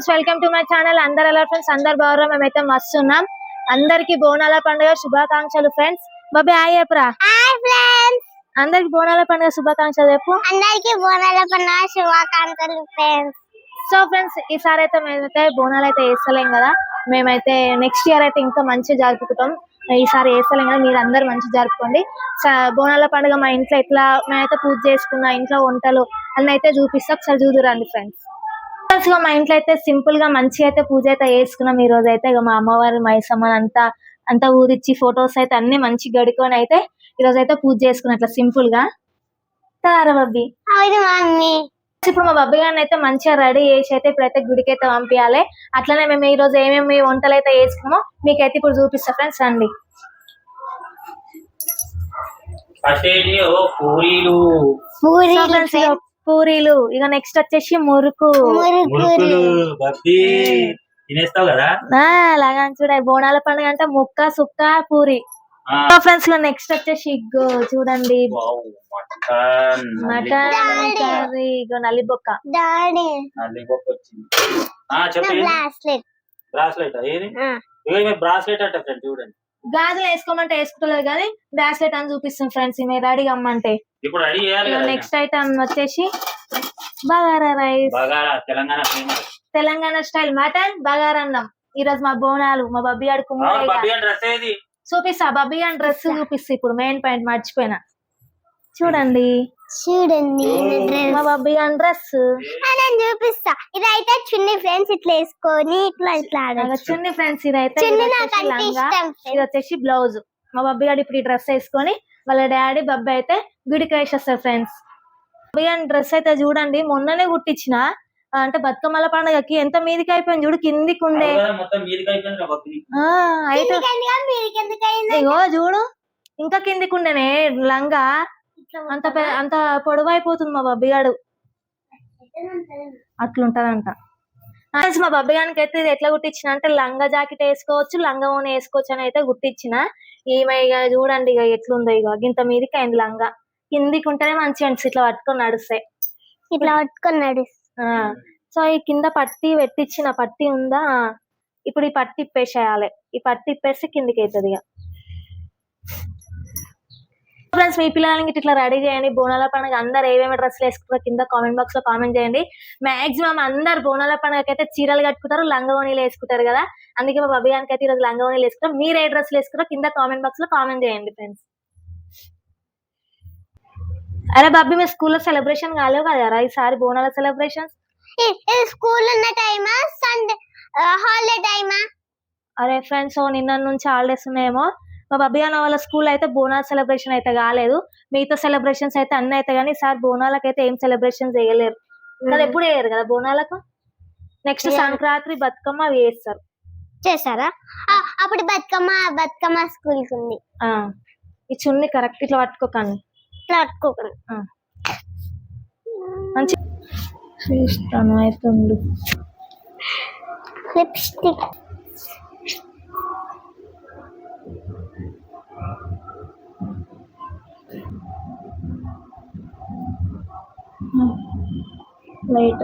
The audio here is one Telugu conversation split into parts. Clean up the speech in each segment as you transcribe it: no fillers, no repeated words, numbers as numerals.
Friends, welcome to my channel. అందరు ఎలా ఫ్రెండ్స్? అందరు బాగున్నారా? మేమైతే మస్తు ఉన్నాం. అందరికి బోనాల పండుగ శుభాకాంక్షలు ఫ్రెండ్స్. బాబీ హాయ్ చెప్పరా. హాయ్ ఫ్రెండ్స్, అందరికి బోనాల పండుగ శుభాకాంక్షలు చెప్పు. అందరికి బోనాల పండుగ శుభాకాంక్షలు ఫ్రెండ్స్. సో ఫ్రెండ్స్, ఈసారి అయితే మేమైతే బోనాలు అయితే వేస్తలేం కదా. మేమైతే నెక్స్ట్ ఇయర్ అయితే ఇంకా మంచిగా జరుపుకుంటాం. ఈసారి వేస్తలేం కదా, మీరు అందరు మంచిగా జరుపుకోండి. బోనాల పండుగ మా ఇంట్లో ఎట్లా మేమైతే పూజ చేసుకున్నా, ఇంట్లో వంటలు అన్నీ అయితే చూపిస్తా. ఒకసారి చూదురండి ఫ్రెండ్స్. మా ఇంట్లో అయితే సింపుల్ గా మంచిగా అయితే పూజ అయితే చేసుకున్నాం. ఈ రోజు అయితే మా అమ్మవారి మైసమ్మ అంతా ఊరిచ్చి ఫొటోస్ అయితే అన్ని మంచి గడుకొని అయితే ఈ రోజు అయితే పూజ చేసుకున్నాం అట్లా సింపుల్ గా. తారా బబ్బీ. అవును మమ్మీ. ఇప్పుడు మా బబ్బీ గారిని అయితే మంచిగా రెడీ చేసి అయితే ఇప్పుడైతే గుడికి అయితే పంపించాలి. అట్లనే మేము ఈ రోజు ఏమేమి వంటలు అయితే వేసుకున్నామో మీకైతే ఇప్పుడు చూపిస్తా ఫ్రెండ్స్. రండి. పూరీలు, ఇక నెక్స్ట్ వచ్చేసి మురుకు. అలాగా చూడ బోనాల పండుగ అంటే ముక్క సుక్క పూరి. ఫ్రెండ్స్ నెక్స్ట్ వచ్చేసి ఇగో చూడండి మటన్ కర్రీ. ఇగో నల్లిబొక్క. చూడండి, గాజులు వేసుకోమంటే వేసుకుంటలేదు కానీ బ్రాస్లెట్ అని చూపిస్తాం ఫ్రెండ్స్. మీరు రెడీగా అమ్మంటే. నెక్స్ట్ ఐటమ్ వచ్చేసి bagara rice. Telangana style mutton bagara అన్నం. ఈ రోజు మా బోనాలు. మా బబ్బీ ఆడుకు చూపిస్తా. బబ్బీ అని డ్రెస్ చూపిస్తా. ఇప్పుడు మెయిన్ పాయింట్ మర్చిపోయినా. చూడండి మా బబ్బీ అని డ్రెస్ నేను చూపిస్తా. ఇదైతే చున్నీ ఫ్రెండ్స్, ఇట్లా వేసుకొని ఇట్లా చున్నీ ఫ్రెండ్స్. ఇదైతే ఇది వచ్చేసి బ్లౌజ్. మా బబ్బీ గారు ఇప్పుడు ఈ డ్రెస్ వేసుకొని వాళ్ళ డాడీ బబ్బీ అయితే గుడికి వేసేస్తారు ఫ్రెండ్స్. బబ్బీ గారి డ్రెస్ అయితే చూడండి మొన్ననే కుట్టించిన. అంటే బతుకమ్మల పండుగకి ఎంత మీదికి అయిపోయింది చూడు, కిందికి ఉండే. ఇగో చూడు ఇంకా కిందికి ఉండేనే లంగా. అంత పొడవు అయిపోతుంది మా బబ్బీ గాడు. అట్లుంటదంట. మా బబ్బీ గానికి అయితే ఇది ఎట్లా కుట్టించిన అంటే లంగా జాకెట్ వేసుకోవచ్చు, లంగా ఓని వేసుకోవచ్చు అని అయితే కుట్టించిన. ఈమె ఇక చూడండి ఇక ఎట్లుందో. ఇక ఇంత మీదికి అయింది లంగా. కిందికి ఉంటేనే మంచిగా అనిపిస్తుంది ఇట్లా పట్టుకొని నడుస్తాయి. ఇట్లా పట్టుకొని సో ఈ కింద పట్టి పెట్టించిన పట్టి ఉందా, ఇప్పుడు ఈ పట్టి ఇప్పేసేయాలి. ఈ పట్టి ఇప్పేసి కిందికి అవుతుంది. ఇక ఫ్రెండ్స్, మీ పిల్లలకి ఇట్లా రెడీ చేయండి. బోనాల పండుగ అందరు ఏమేమి డ్రెస్సులు వేసుకుంటారో కింద కామెంట్ బాక్స్ లో కామెంట్ చేయండి. మాక్సిమం అందరు బోనాల పండుగకి అయితే చీరలు కట్టుకుంటారు, లంగవోనీలు వేసుకుంటారు కదా. అందుకే మా బబ్బీ గారికి అయితే ఈరోజు లంగవోనీలు వేసుకుంటారు. మీరు ఏ డ్రెస్సులు వేసుకుంటారో కింద కామెంట్ బాక్స్ లో కామెంట్ చేయండి ఫ్రెండ్స్. అరే బబ్బీ, మీ స్కూల్లో సెలబ్రేషన్ కాలేవు కదా ఈసారి బోనాల సెలబ్రేషన్స్? స్కూల్ ఉన్న టైమా సండే హాలిడే టైమా? అరే ఫ్రెండ్స్, నిన్న నుంచి హాలిడేస్ ఉన్నాయేమో. మా బబ్బీ అన్న వాళ్ళ స్కూల్ అయితే బోనాల సెలబ్రేషన్ అయితే కాలేదు. మిగతా సెలబ్రేషన్స్ అయితే అన్ని అయితే కానీ ఈసారి బోనాలకు అయితే ఏం సెలబ్రేషన్ చేయలేరు కదా. ఎప్పుడు వేయరు కదా బోనాలకు. నెక్స్ట్ సంక్రాంతి బతుకమ్మ అవి చేస్తారా? అప్పుడు బతుకమ్మ స్కూల్ కి ఉంది. ఈ చున్ని కరెక్ట్ ఇట్లా పట్టుకోకండి. ఇట్లా పట్టుకోకండి. మంచి ఇస్తాను అయితే లిప్స్టిక్. లైట్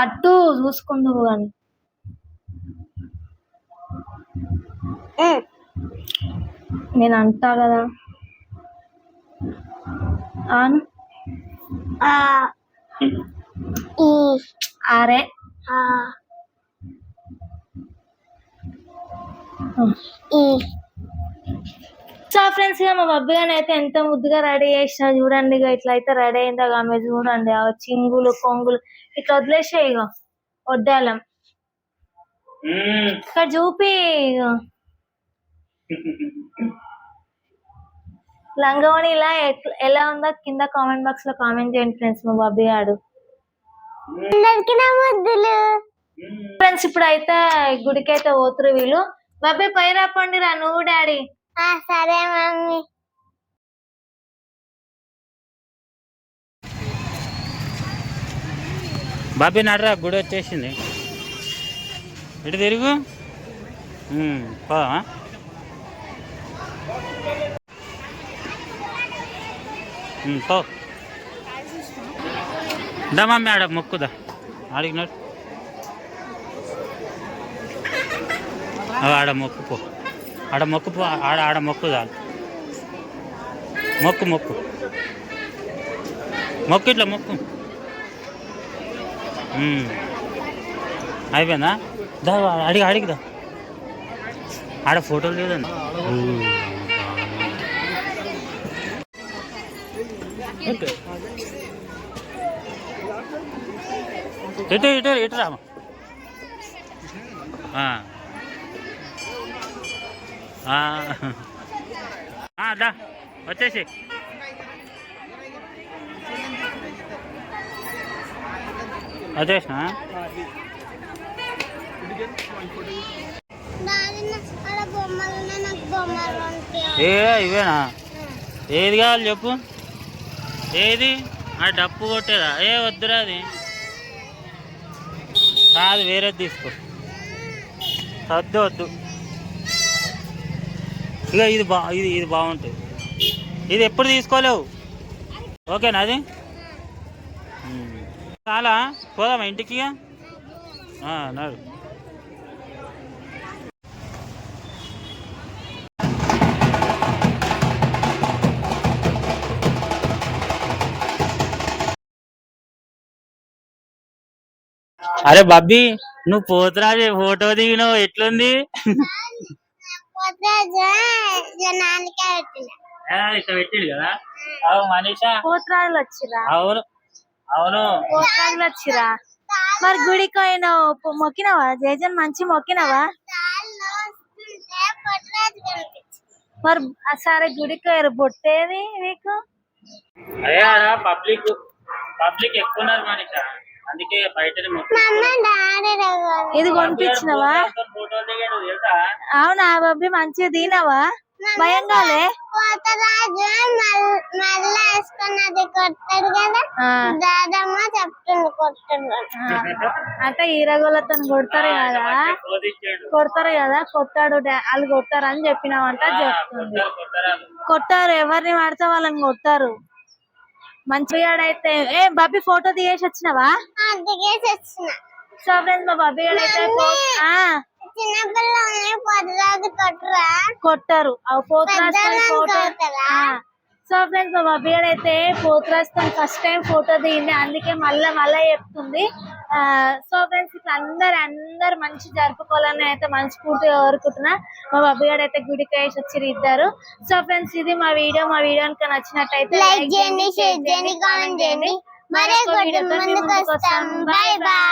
అట్టు చూసుకుందువు కానీ. నేను అంటా కదా. అరే సో ఫ్రెండ్స్, ఇక మా బబ్బీ గాని అయితే ఎంత ముద్దుగా రెడీ చేసినా చూడండి. ఇక ఇట్లా అయితే రెడీ అయిందా ఆమె చూడండి. ఆ చింగులు కొంగులు ఇట్లా వదిలేసే ఇక వడ్డాలం ఇక్కడ చూపి. లంగవని ఇలా ఎలా ఉందో కింద కామెంట్ బాక్స్ లో కామెంట్ చేయండి ఫ్రెండ్స్. మా బబ్బీ గాడు ఫ్రెండ్స్ ఇప్పుడు అయితే గుడికి అయితే పోతురు వీళ్ళు. బబ్బీ పై రాపండి రా నువ్వు డాడీ. సరే మమ్మీ. బాబీ నడరా, గుడి వచ్చేసింది. ఇటు తిరుగు. దా మమ్మీ ఆడ మొక్కుదా. అడిగినాడు ఆడ మొక్కుపో ఆడ మొక్కుపో ఆడ మొక్కు చాలు మొక్కు మొక్కు మొక్కు ఇట్లా మొక్కు అయిపోయిందా దా అడిగిదా ఆడ ఫోటోలు లేదండి ఇటు ఇటు ఇటు రామా దా వచ్చేసి వచ్చేసినా ఇవేనా ఏది కావాలి చెప్పు ఏది ఆ డప్పు కొట్టేదా వద్దురా అది కాదు వేరేది తీసుకో వద్దు వద్దు ఇక ఇది బాగుంటుంది ఇది ఎప్పుడు తీసుకోలేవు ఓకేనా అది చాలా పోదామా ఇంటికి నడు అరే బబ్బీ నువ్వు పోతురాజు ఫోటో దిగినావు ఎట్లుంది ఇట్లా పెట్టిడు కదా అవు మనీషా పోతురాజులు వచ్చిరా అవును అవును పోతురాజులు వచ్చిరా మరి గుడికి పోయినావు మొక్కినావా జయజన్ మంచి మొక్కినావా మరి సరే గుడికి పోయారు బొట్టేది మీకు అదే పబ్లిక్ ఎక్కువ ఉన్నారు మనీషా అందుకే బయటనే ఇది కొనిపించినవా అవునా బాబీ మంచిగా తినవా భయం కాలే అంటే ఈరగోళ్ళతో కొడతారు కదా కొట్టాడు వాళ్ళు కొట్టారు అని చెప్పినావంట చెప్తుంది కొట్టారు ఎవరిని పడితే వాళ్ళని కొట్టారు మంచిగాడైతే బాబీ ఫోటో దిగేసి వచ్చినావా సో ఫ్రెండ్స్ మా బాబీ గాడైతే కొట్టారు సో ఫ్రెండ్స్ మా బాబీ గాడైతే పోతురాజుతో ఫస్ట్ టైం ఫోటో దిగింది అందుకే మళ్ళా చెప్తుంది సో ఫ్రెండ్స్ ఇట్లా అందరు మంచి జరుపుకోవాలని అయితే మనస్ఫూర్తిగా కోరుకుంటున్నా మా బాబీ గాడైతే గుడికి వేసి వచ్చి ఇద్దరు సో ఫ్రెండ్స్ ఇది మా వీడియో కనుక నచ్చినట్టయితే లైక్ చేయండి షేర్ చేయండి కామెంట్ చేయండి మరో వీడియోతో ముందుకు వస్తాం బై బై